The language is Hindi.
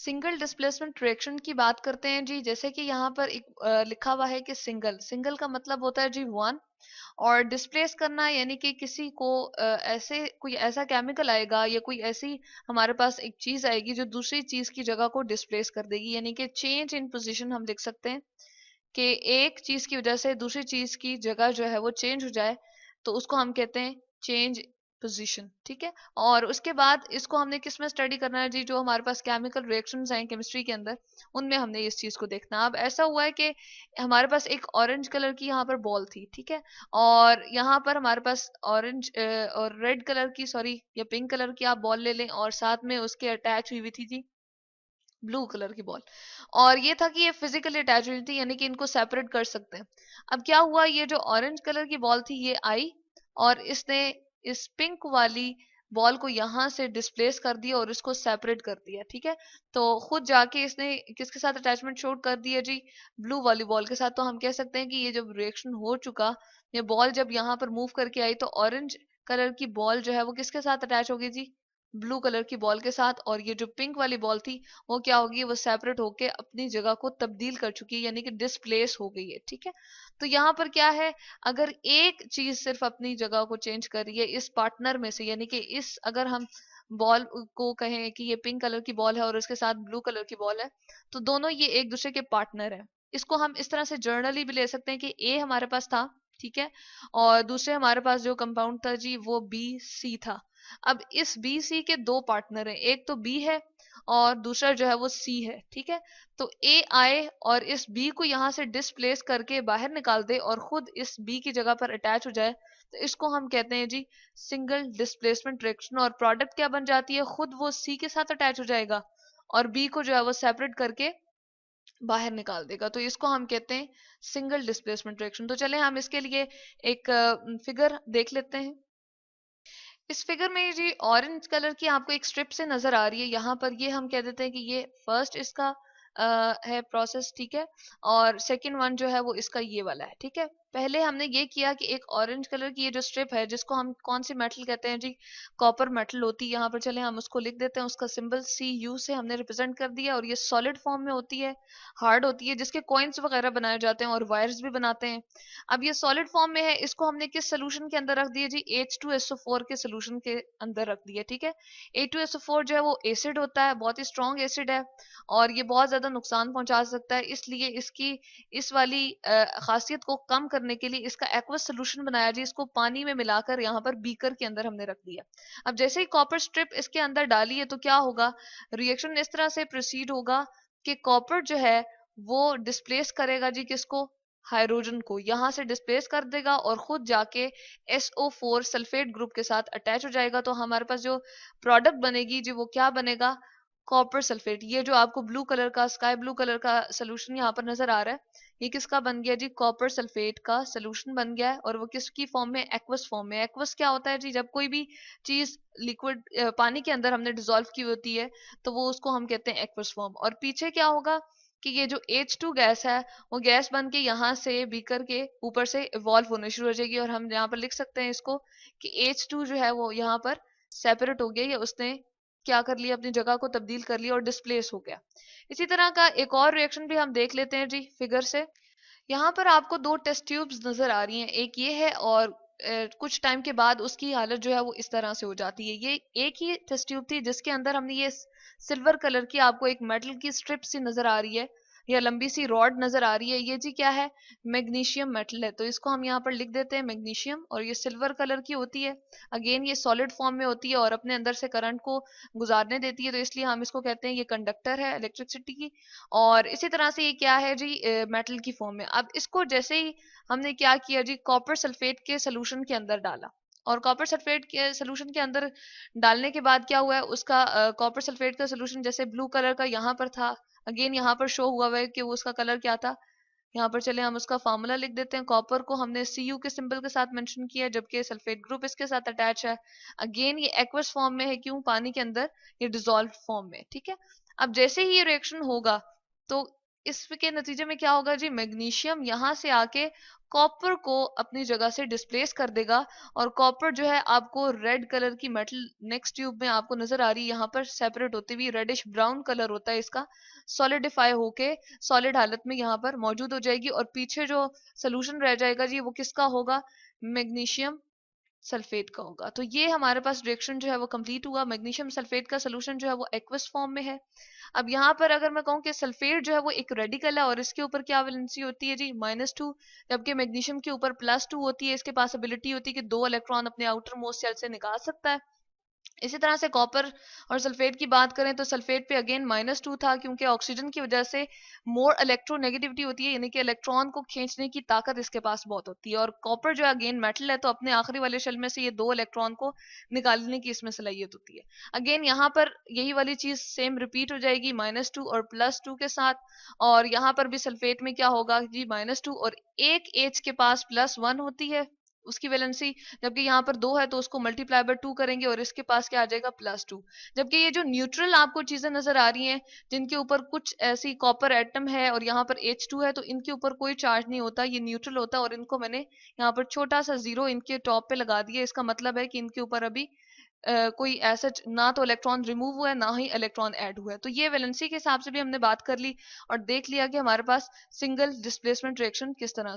सिंगल डिस्प्लेसमेंट रिएक्शन की बात करते हैं जी। जैसे कि यहाँ पर एक लिखा हुआ है कि सिंगल, सिंगल का मतलब होता है जी वन, और डिस्प्लेस करना यानी कि किसी को ऐसे कोई ऐसा केमिकल आएगा या कोई ऐसी हमारे पास एक चीज आएगी जो दूसरी चीज की जगह को डिस्प्लेस कर देगी, यानी कि चेंज इन पोजीशन हम लिख सकते हैं कि एक चीज की वजह से दूसरी चीज की जगह जो है वो चेंज हो जाए, तो उसको हम कहते हैं चेंज पोजीशन। ठीक है। और उसके बाद इसको हमने किस में स्टडी करना है जी, जो हमारे पास केमिकल रिएक्शंस हैं केमिस्ट्री के अंदर, उनमें हमने इस चीज को देखना। अब ऐसा हुआ है कि हमारे पास एक ऑरेंज कलर की यहाँ पर बॉल थी, ठीक है, और यहाँ पर हमारे पास ऑरेंज और रेड कलर की, सॉरी, या पिंक कलर की आप बॉल ले लें, और साथ में उसके अटैच हुई हुई थी जी ब्लू कलर की बॉल। और ये था कि ये फिजिकली अटैच हुई थी, यानी कि इनको सेपरेट कर सकते हैं। अब क्या हुआ, ये जो ऑरेंज कलर की बॉल थी ये आई और इसने इस पिंक वाली बॉल को यहाँ से डिस्प्लेस कर दिया और इसको सेपरेट कर दिया। ठीक है। तो खुद जाके इसने किसके साथ अटैचमेंट शो कर दिया जी, ब्लू वाली बॉल के साथ। तो हम कह सकते हैं कि ये जब रिएक्शन हो चुका, ये बॉल जब यहाँ पर मूव करके आई, तो ऑरेंज कलर की बॉल जो है वो किसके साथ अटैच होगी जी, ब्लू कलर की बॉल के साथ। और ये जो पिंक वाली बॉल थी वो क्या होगी, वो सेपरेट होके अपनी जगह को तब्दील कर चुकी है, यानी कि डिस्प्लेस हो गई है। ठीक है। तो यहाँ पर क्या है, अगर एक चीज सिर्फ अपनी जगह को चेंज कर रही है इस पार्टनर में से, यानी कि इस, अगर हम बॉल को कहें कि ये पिंक कलर की बॉल है और उसके साथ ब्लू कलर की बॉल है, तो दोनों ये एक दूसरे के पार्टनर है। इसको हम इस तरह से जर्नली भी ले सकते हैं कि ए हमारे पास था, ठीक है, और दूसरे हमारे पास जो कंपाउंड था जी वो बी सी था। अब इस बी सी के दो पार्टनर हैं, एक तो बी है और दूसरा जो है वो सी है। ठीक है। तो ए आए और इस बी को यहां से डिस्प्लेस करके बाहर निकाल दे और खुद इस बी की जगह पर अटैच हो जाए, तो इसको हम कहते हैं जी सिंगल डिस्प्लेसमेंट रिएक्शन। और प्रोडक्ट क्या बन जाती है, खुद वो सी के साथ अटैच हो जाएगा और बी को जो है वो सेपरेट करके बाहर निकाल देगा। तो इसको हम कहते हैं सिंगल डिस्प्लेसमेंट रिएक्शन। तो चले हम इसके लिए एक फिगर देख लेते हैं। इस फिगर में जी ऑरेंज कलर की आपको एक स्ट्रिप से नजर आ रही है, यहाँ पर ये हम कह देते हैं कि ये फर्स्ट इसका है प्रोसेस। ठीक है। और सेकंड वन जो है वो इसका ये वाला है। ठीक है। पहले हमने ये किया कि एक ऑरेंज कलर की ये जो स्ट्रिप है, जिसको हम कौन सी मेटल कहते हैं जी, कॉपर मेटल होती है। यहाँ पर चले हम उसको लिख देते हैं, उसका सिंबल CU से हमने रिप्रेजेंट कर दिया। और ये सॉलिड फॉर्म में होती है, हार्ड होती है, जिसके कॉइन्स वगैरह बनाए जाते हैं और वायर्स भी बनाते हैं। अब ये सॉलिड फॉर्म में है, इसको हमने किस सोल्यूशन के अंदर रख दिया जी, H2SO4 के सोल्यूशन के अंदर रख दिया। ठीक है। H2SO4 जो है वो एसिड होता है, बहुत ही स्ट्रॉन्ग एसिड है और ये बहुत ज्यादा नुकसान पहुंचा सकता है। इसलिए इसकी इस वाली खासियत को कम करने के लिए इसका एक्वस सोल्यूशन बनाया जी, इसको पानी में मिलाकर यहाँ पर बीकर के अंदर हमने रख दिया। अब जैसे ही कॉपर स्ट्रिप इसके अंदर डाली है, तो क्या होगा, रिएक्शन इस तरह से प्रोसीड होगा कि कॉपर जो है वो डिस्प्लेस करेगा जी किसको, हाइड्रोजन को यहां से डिस्प्लेस कर देगा और खुद जाके SO4 सल्फेट ग्रुप के साथ अटैच हो जाएगा। तो हमारे पास जो प्रोडक्ट बनेगी जी वो क्या बनेगा, कॉपर सल्फेट। ये जो आपको ब्लू कलर का, स्काई ब्लू कलर का सोल्यूशन यहाँ पर नजर आ रहा है, ये किसका बन गया जी, कॉपर सल्फेट का सोल्यूशन बन गया है। और वो किसकी फॉर्म में, एक्वस फॉर्म में। एक्वस क्या होता है जी, जब कोई भी चीज लिक्विड पानी के अंदर हमने डिसॉल्व की होती है, तो वो उसको हम कहते हैं एक्वस फॉर्म। और पीछे क्या होगा कि ये जो H2 गैस है वो गैस बन के यहाँ से बीकर के ऊपर से इवॉल्व होने शुरू हो जाएगी। और हम यहाँ पर लिख सकते हैं इसको कि H2 जो है वो यहाँ पर सेपरेट हो गया, या उसने क्या कर लिया, अपनी जगह को तब्दील कर लिया और डिस्प्लेस हो गया। इसी तरह का एक और रिएक्शन भी हम देख लेते हैं जी फिगर से। यहाँ पर आपको दो टेस्ट ट्यूब्स नजर आ रही हैं, एक ये है और कुछ टाइम के बाद उसकी हालत जो है वो इस तरह से हो जाती है। ये एक ही टेस्ट ट्यूब थी जिसके अंदर हमने ये सिल्वर कलर की आपको एक मेटल की स्ट्रिप सी नजर आ रही है या लंबी सी रॉड नजर आ रही है, ये जी क्या है, मैग्नीशियम मेटल है। तो इसको हम यहाँ पर लिख देते हैं मैग्नीशियम, और ये सिल्वर कलर की होती है। अगेन ये सॉलिड फॉर्म में होती है और अपने अंदर से करंट को गुजारने देती है, तो इसलिए हम इसको कहते हैं ये कंडक्टर है इलेक्ट्रिसिटी की। और इसी तरह से ये क्या है जी, मेटल की फॉर्म में। अब इसको जैसे ही हमने क्या किया जी, कॉपर सल्फेट के सोल्यूशन के अंदर डाला, और कॉपर सल्फेट के सोल्यूशन के अंदर डालने के बाद क्या हुआ है, उसका कॉपर सल्फेट का सोल्यूशन जैसे ब्लू कलर का यहाँ पर था, अगेन यहाँ पर शो हुआ है कि वो उसका कलर क्या था। यहाँ पर चले हम उसका फार्मूला लिख देते हैं। कॉपर को हमने Cu के सिंबल के साथ मेंशन किया, जबकि सल्फेट ग्रुप इसके साथ अटैच है। अगेन ये एक्वस फॉर्म में है, क्यों, पानी के अंदर ये डिसॉल्व फॉर्म में। ठीक है। अब जैसे ही ये रिएक्शन होगा, तो इसके नतीजे में क्या होगा जी, मैग्नीशियम यहाँ से आके कॉपर को अपनी जगह से डिस्प्लेस कर देगा, और कॉपर जो है आपको रेड कलर की मेटल नेक्स्ट ट्यूब में आपको नजर आ रही है, यहाँ पर सेपरेट होती हुई रेडिश ब्राउन कलर होता है इसका, सॉलिडिफाई होके सॉलिड हालत में यहाँ पर मौजूद हो जाएगी। और पीछे जो सोल्यूशन रह जाएगा जी वो किसका होगा, मैग्नीशियम सल्फेट का होगा। तो ये हमारे पास रिएक्शन जो है वो कंप्लीट हुआ। मैग्नीशियम सल्फेट का सोल्यूशन जो है वो एक्वस फॉर्म में है। अब यहाँ पर अगर मैं कहूँ कि सल्फेट जो है वो एक रेडिकल है और इसके ऊपर क्या वैलेंसी होती है जी, -2, जबकि मैग्नीशियम के ऊपर +2 होती है। इसके पास एबिलिटी होती है कि 2 इलेक्ट्रॉन अपने आउटर मोस्ट शेल से निकाल सकता है। इसी तरह से कॉपर और सल्फेट की बात करें तो सल्फेट पे अगेन -2 था, क्योंकि ऑक्सीजन की वजह से मोर इलेक्ट्रोनेगेटिविटी होती है, यानी कि इलेक्ट्रॉन को खींचने की ताकत इसके पास बहुत होती है। और कॉपर जो है अगेन मेटल है, तो अपने आखिरी वाले शेल में से ये 2 इलेक्ट्रॉन को निकालने की इसमें सलाहियत होती है। अगेन यहाँ पर यही वाली चीज सेम रिपीट हो जाएगी -2 और +2 के साथ। और यहाँ पर भी सल्फेट में क्या होगा जी, -2 और एक एच के पास +1 होती है उसकी वैलेंसी, जबकि यहाँ पर 2 है तो उसको मल्टीप्लाई बाय 2 करेंगे और इसके पास क्या आ जाएगा, +2। जबकि ये जो न्यूट्रल आपको चीजें नजर आ रही हैं जिनके ऊपर कुछ ऐसी कॉपर एटम है और यहाँ पर H2 है, तो इनके ऊपर कोई चार्ज नहीं होता, ये न्यूट्रल होता है। और इनको मैंने यहाँ पर छोटा सा 0 इनके टॉप पे लगा दिया, इसका मतलब है कि इनके ऊपर अभी कोई ऐसा ना तो इलेक्ट्रॉन रिमूव हुआ है ना ही इलेक्ट्रॉन ऐड हुआ है। तो ये वैलेंसी के हिसाब से भी हमने बात कर ली और देख लिया कि हमारे पास सिंगल डिस्प्लेसमेंट रिएक्शन किस तरह